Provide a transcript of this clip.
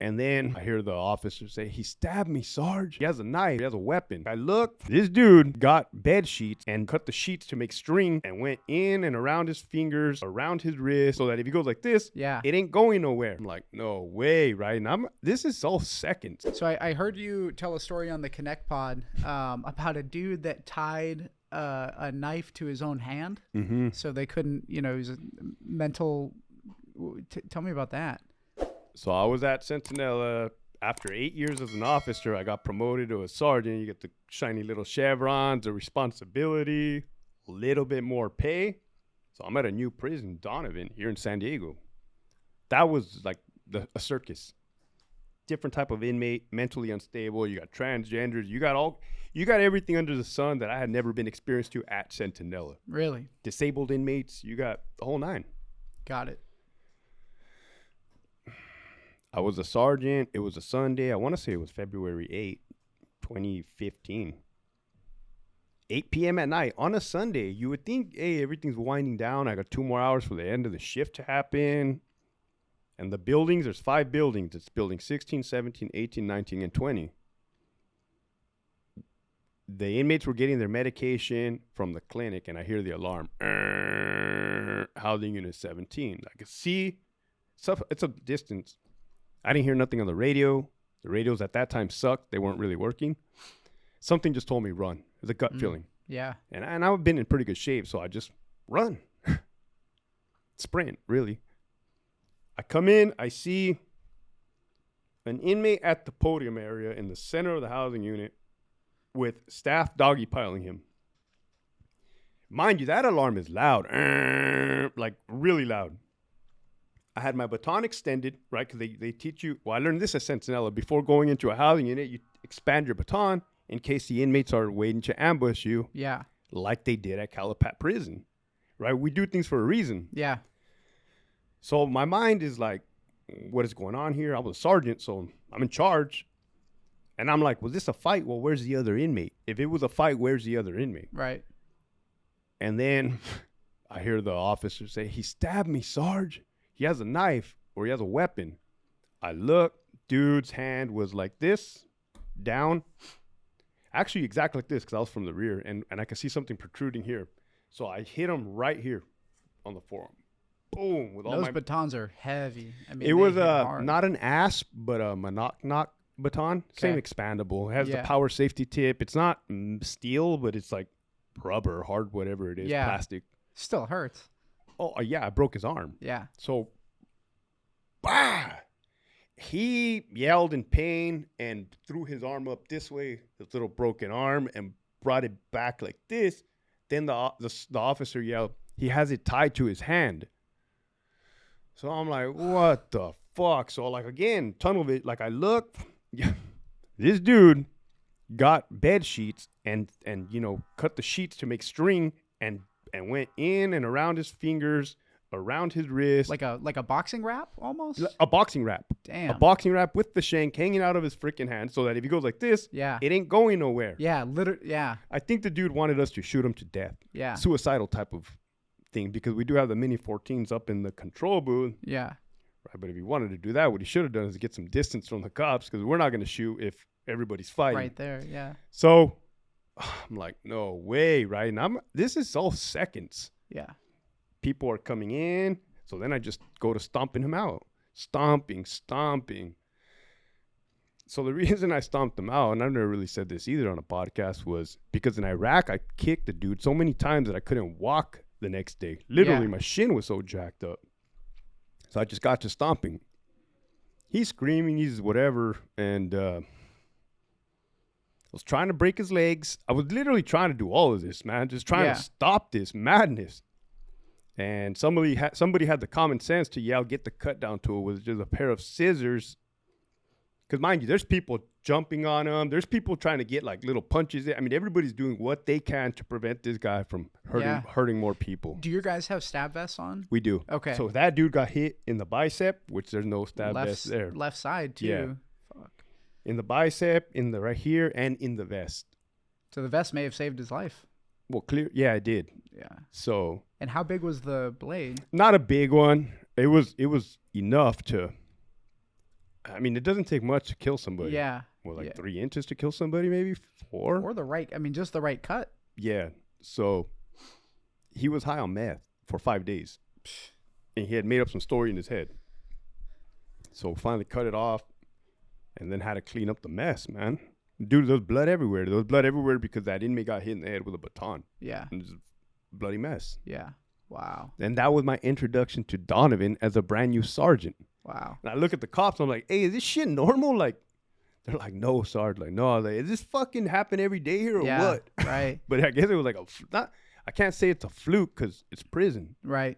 And then I hear the officer say, he stabbed me, Sarge. He has a knife. He has a weapon. I look. This dude got bed sheets and cut the sheets to make string and went in and around his fingers, around his wrist, so that if he goes like this, Yeah. it ain't going nowhere. I'm like, no way, right? And this is all seconds. So I heard you tell a story on the Connect Pod about a dude that tied a knife to his own hand, so they couldn't, he was a mental. Tell me about that. So I was at Centinela. After 8 years as an officer, I got promoted to a sergeant. You get the shiny little chevrons, the responsibility, a little bit more pay. So I'm at a new prison, Donovan, here in San Diego. That was like a circus. Different type of inmate, mentally unstable. You got transgenders. You got everything under the sun that I had never been experienced to at Centinela. Really? Disabled inmates. You got the whole nine. Got it. I was a sergeant. It was a Sunday. I want to say it was February 8th, 2015. 8 p.m. at night on a Sunday. You would think, hey, everything's winding down. I got 2 more hours for the end of the shift to happen. And the buildings, there's 5 buildings. It's building 16, 17, 18, 19, and 20. The inmates were getting their medication from the clinic, and I hear the alarm. Housing unit 17. I could see, it's a distance. I didn't hear nothing on the radio. The radios at that time sucked. They weren't really working. Something just told me run. It was a gut feeling. Yeah. And I've been in pretty good shape, so I just run. Sprint, really. I come in, I see an inmate at the podium area in the center of the housing unit with staff doggy piling him. Mind you, that alarm is loud. Like really loud. I had my baton extended, right? Because they teach you, well, I learned this at Centinela. Before going into a housing unit, you expand your baton in case the inmates are waiting to ambush you. Yeah. Like they did at Calapat Prison, right? We do things for a reason. Yeah. So my mind is like, what is going on here? I was a sergeant, so I'm in charge. And I'm like, was this a fight? Well, where's the other inmate? If it was a fight, where's the other inmate? Right. And then I hear the officer say, he stabbed me, Sarge. He has a knife or he has a weapon. I look, dude's hand was like this, down. Actually, exactly like this, because I was from the rear, and I could see something protruding here. So I hit him right here on the forearm. Boom. With all Those my batons are heavy. I mean, it was hard. not an asp, but a knock baton. Same Okay. expandable. It has the power safety tip. It's not steel, but it's like rubber, hard, whatever it is, plastic. Still hurts. Oh, yeah, I broke his arm. Yeah. So, bah! He yelled in pain and threw his arm up this way, his little broken arm, and brought it back like this. Then the officer yelled, he has it tied to his hand. So I'm like, what the fuck? So like, again, tunnel vision, like I look, this dude got bed sheets and cut the sheets to make string and went in and around his fingers, around his wrist. Like a boxing wrap almost? A boxing wrap. Damn. A boxing wrap with the shank hanging out of his freaking hand so that if he goes like this, it ain't going nowhere. Yeah, yeah. I think the dude wanted us to shoot him to death. Yeah. Suicidal type of thing, because we do have the Mini 14s up in the control booth. Yeah. Right, but if he wanted to do that, what he should have done is get some distance from the cops, because we're not going to shoot if everybody's fighting. Right there, yeah. So I'm like, no way, right? And this is all seconds. Yeah. People are coming in. So then I just go to stomping him out. Stomping. So the reason I stomped him out, and I've never really said this either on a podcast, was because in Iraq, I kicked the dude so many times that I couldn't walk the next day. Literally, my shin was so jacked up. So I just got to stomping. He's screaming, he's whatever, and I was trying to break his legs. I was literally trying to do all of this, man, just trying to stop this madness. And somebody had the common sense to yell, get the cut down tool with just a pair of scissors. Because mind you, there's people jumping on him. There's people trying to get like little punches. I mean, everybody's doing what they can to prevent this guy from hurting more people. Do your guys have stab vests on? We do. Okay. So that dude got hit in the bicep, which there's no stab vest there. Left side too. Yeah. Fuck. In the bicep, in the right here, and in the vest. So the vest may have saved his life. Well, clear. Yeah, it did. Yeah. So. And how big was the blade? Not a big one. It was enough to. I mean, it doesn't take much to kill somebody. Yeah. Well, like 3 inches to kill somebody, maybe 4. Or just the right cut. Yeah. So he was high on meth for 5 days. And he had made up some story in his head. So finally cut it off and then had to clean up the mess, man. Dude, there was blood everywhere. There was blood everywhere because that inmate got hit in the head with a baton. Yeah. And it was a bloody mess. Yeah. Wow. And that was my introduction to Donovan as a brand new sergeant. Wow. And I look at the cops. I'm like, hey, is this shit normal? Like, they're like, no, Sarge. Like, no. Like, is this fucking happen every day here or what? Right. But I guess it was like I can't say it's a fluke because it's prison. Right.